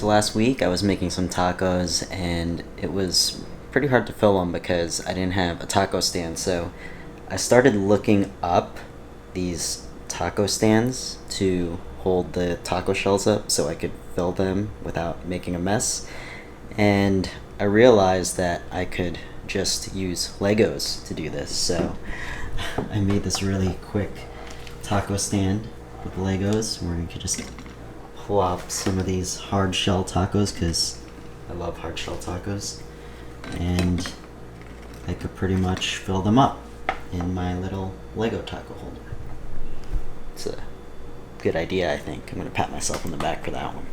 So last week I was making some tacos and it was pretty hard to fill them because I didn't have a taco stand. So I started looking up these taco stands to hold the taco shells up so I could fill them without making a mess. And I realized that I could just use Legos to do this. So I made this really quick taco stand with Legos where you could just plop some of these hard shell tacos because I love hard shell tacos, and I could pretty much fill them up in my little Lego taco holder. It's a good idea, I think. I'm gonna pat myself on the back for that one.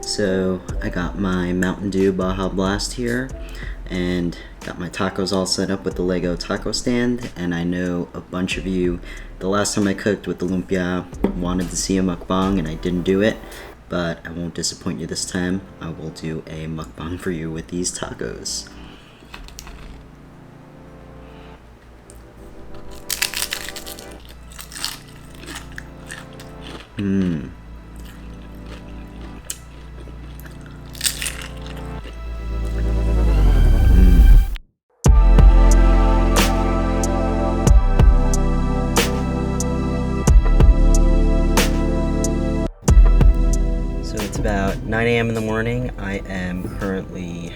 So I got my Mountain Dew Baja Blast here and got my tacos all set up with the Lego taco stand, and I know a bunch of you, the last time I cooked with the lumpia, wanted to see a mukbang and I didn't do it, but I won't disappoint you this time. I will do a mukbang for you with these tacos. So it's about 9 a.m. in the morning. I am currently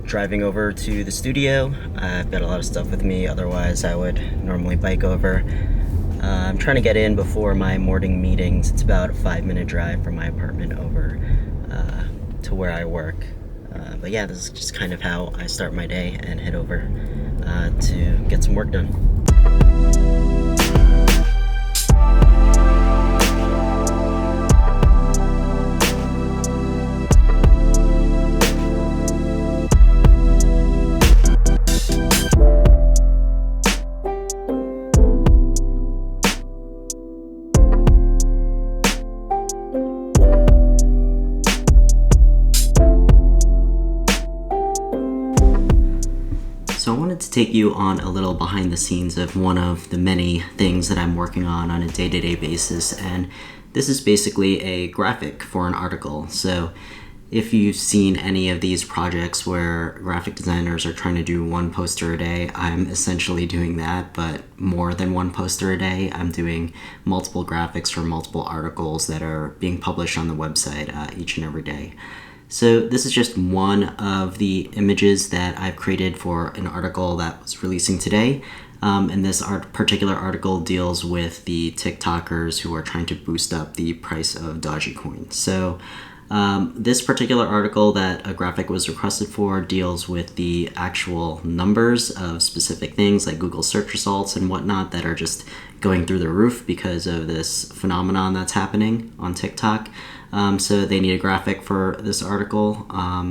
driving over to the studio. I've got a lot of stuff with me, otherwise I would normally bike over. I'm trying to get in before my morning meetings. It's about a 5-minute drive from my apartment over to where I work. But yeah, this is just kind of how I start my day and head over to get some work done. So I wanted to take you on a little behind the scenes of one of the many things that I'm working on a day-to-day basis, and this is basically a graphic for an article. So if you've seen any of these projects where graphic designers are trying to do one poster a day, I'm essentially doing that, but more than one poster a day. I'm doing multiple graphics for multiple articles that are being published on the website each and every day. So this is just one of the images that I've created for an article that was releasing today. And this particular article deals with the TikTokers who are trying to boost up the price of Dogecoin. So this particular article that a graphic was requested for deals with the actual numbers of specific things like Google search results and whatnot that are just going through the roof because of this phenomenon that's happening on TikTok. So they need a graphic for this article.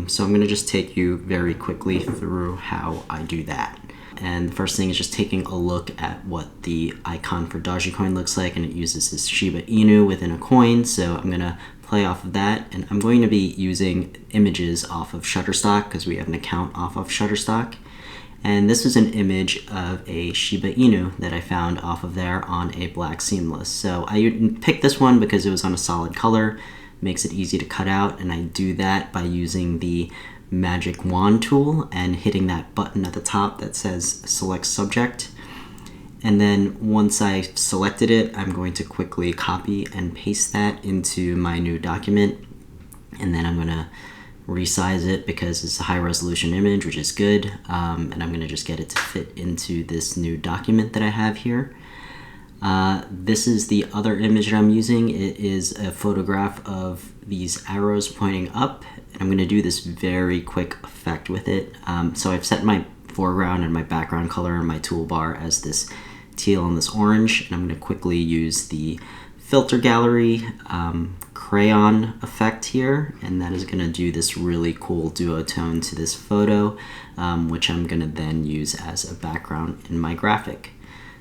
So I'm going to just take you very quickly through how I do that. And the first thing is just taking a look at what the icon for Dogecoin looks like, and it uses this Shiba Inu within a coin. So I'm going to play off of that, and I'm going to be using images off of Shutterstock because we have an account off of Shutterstock. And this is an image of a Shiba Inu that I found off of there on a black seamless. So I picked this one because it was on a solid color, makes it easy to cut out, and I do that by using the magic wand tool and hitting that button at the top that says select subject. And then once I've selected it, I'm going to quickly copy and paste that into my new document. And then I'm going to resize it because it's a high resolution image, which is good. And I'm going to just get it to fit into this new document that I have here. This is the other image that I'm using. It is a photograph of these arrows pointing up, and I'm going to do this very quick effect with it. So I've set my foreground and my background color in my toolbar as this teal and this orange, and I'm going to quickly use the filter gallery, crayon effect here, and that is going to do this really cool duotone to this photo, which I'm going to then use as a background in my graphic.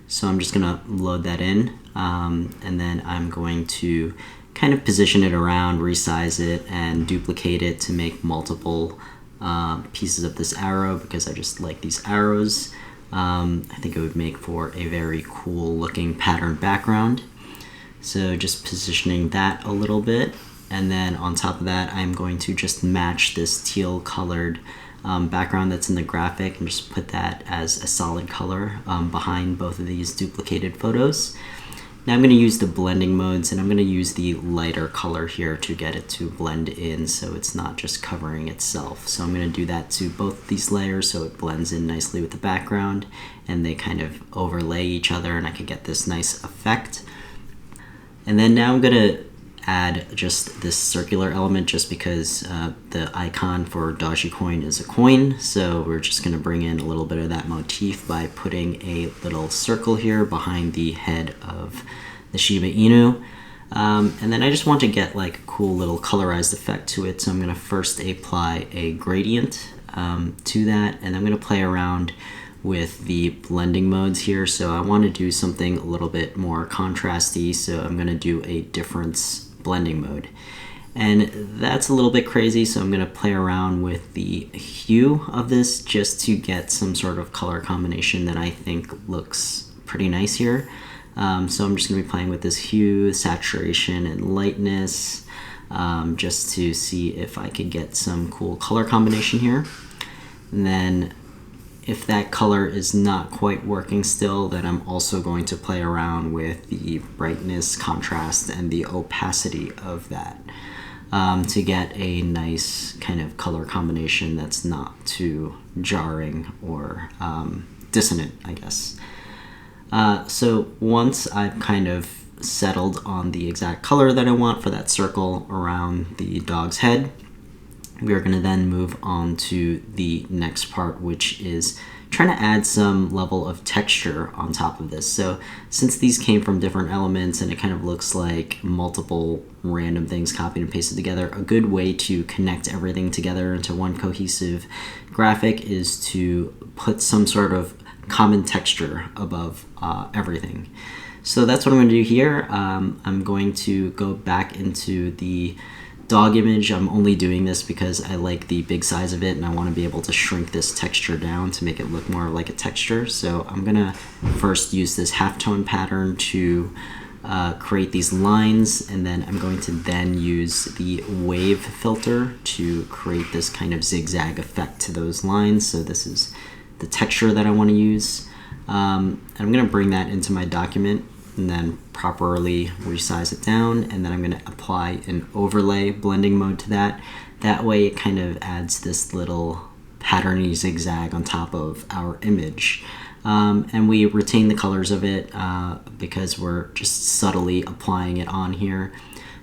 So I'm just going to load that in, and then I'm going to kind of position it around, resize it, and duplicate it to make multiple pieces of this arrow, because I just like these arrows. I think it would make for a very cool looking pattern background. So just positioning that a little bit, and then on top of that I'm going to just match this teal colored background that's in the graphic and just put that as a solid color behind both of these duplicated photos. Now I'm going to use the blending modes, and I'm going to use the lighter color here to get it to blend in so it's not just covering itself. So I'm going to do that to both these layers so it blends in nicely with the background and they kind of overlay each other, and I can get this nice effect. And then now I'm going to add just this circular element just because the icon for Dogecoin is a coin. So we're just going to bring in a little bit of that motif by putting a little circle here behind the head of the Shiba Inu. And then I just want to get like a cool little colorized effect to it. So I'm going to first apply a gradient to that, and I'm going to play around with the blending modes here. So I want to do something a little bit more contrasty, so I'm going to do a difference blending mode, and that's a little bit crazy, so I'm going to play around with the hue of this just to get some sort of color combination that I think looks pretty nice here. So I'm just going to be playing with this hue, saturation, and lightness, just to see if I could get some cool color combination here. And then if that color is not quite working still, then I'm also going to play around with the brightness, contrast, and the opacity of that to get a nice kind of color combination that's not too jarring or dissonant, I guess. So once I've kind of settled on the exact color that I want for that circle around the dog's head, we are going to then move on to the next part, which is trying to add some level of texture on top of this. So since these came from different elements and it kind of looks like multiple random things copied and pasted together, a good way to connect everything together into one cohesive graphic is to put some sort of common texture above everything. So that's what I'm going to do here. I'm going to go back into the dog image. I'm only doing this because I like the big size of it and I want to be able to shrink this texture down to make it look more like a texture. So I'm gonna first use this halftone pattern to create these lines, and then I'm going to then use the wave filter to create this kind of zigzag effect to those lines. So this is the texture that I want to use. I'm going to bring that into my document and then properly resize it down, and then I'm going to apply an overlay blending mode to that. That way it kind of adds this little patterny zigzag on top of our image. And we retain the colors of it because we're just subtly applying it on here.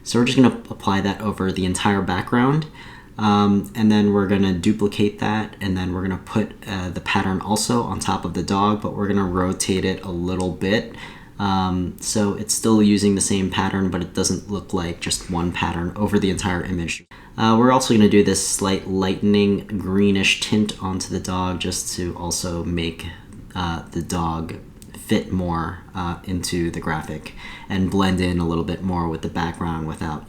So we're just going to apply that over the entire background. And then we're going to duplicate that, and then we're going to put the pattern also on top of the dog, but we're going to rotate it a little bit. So it's still using the same pattern, but it doesn't look like just one pattern over the entire image. We're also going to do this slight lightening greenish tint onto the dog just to also make the dog fit more into the graphic and blend in a little bit more with the background without,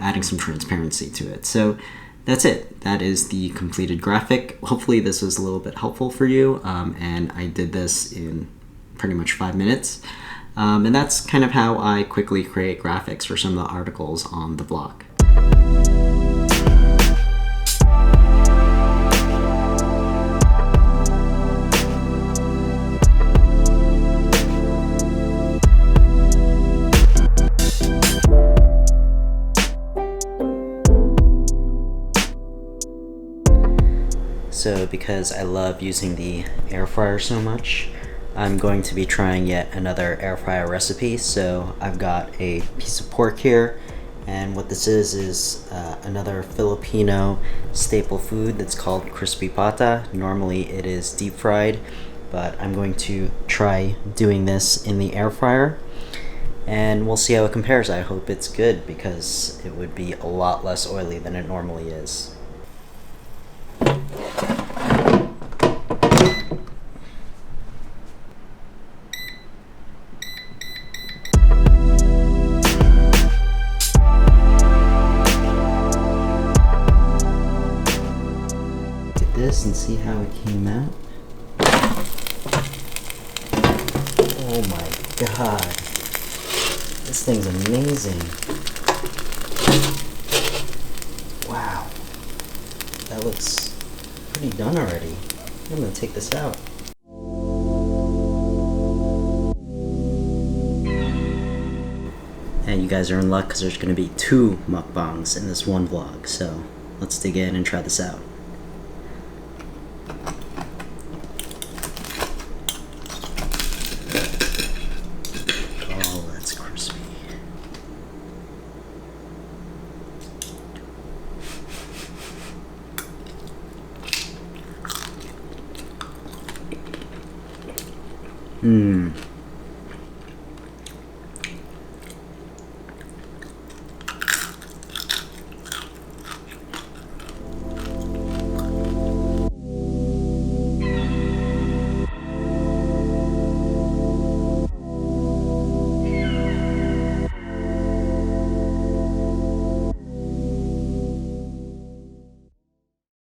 adding some transparency to it. So that's it. That is the completed graphic. Hopefully this was a little bit helpful for you, and I did this in pretty much 5 minutes. And that's kind of how I quickly create graphics for some of the articles on the blog. So because I love using the air fryer so much, I'm going to be trying yet another air fryer recipe. So I've got a piece of pork here, and what this is another Filipino staple food that's called crispy pata. Normally it is deep fried, but I'm going to try doing this in the air fryer. and we'll see how it compares. I hope it's good because it would be a lot less oily than it normally is. This and see how it came out. Oh my god, this thing's amazing. Wow, that looks pretty done already. I'm gonna take this out. And you guys are in luck because there's gonna be 2 mukbangs in this one vlog, so let's dig in and try this out.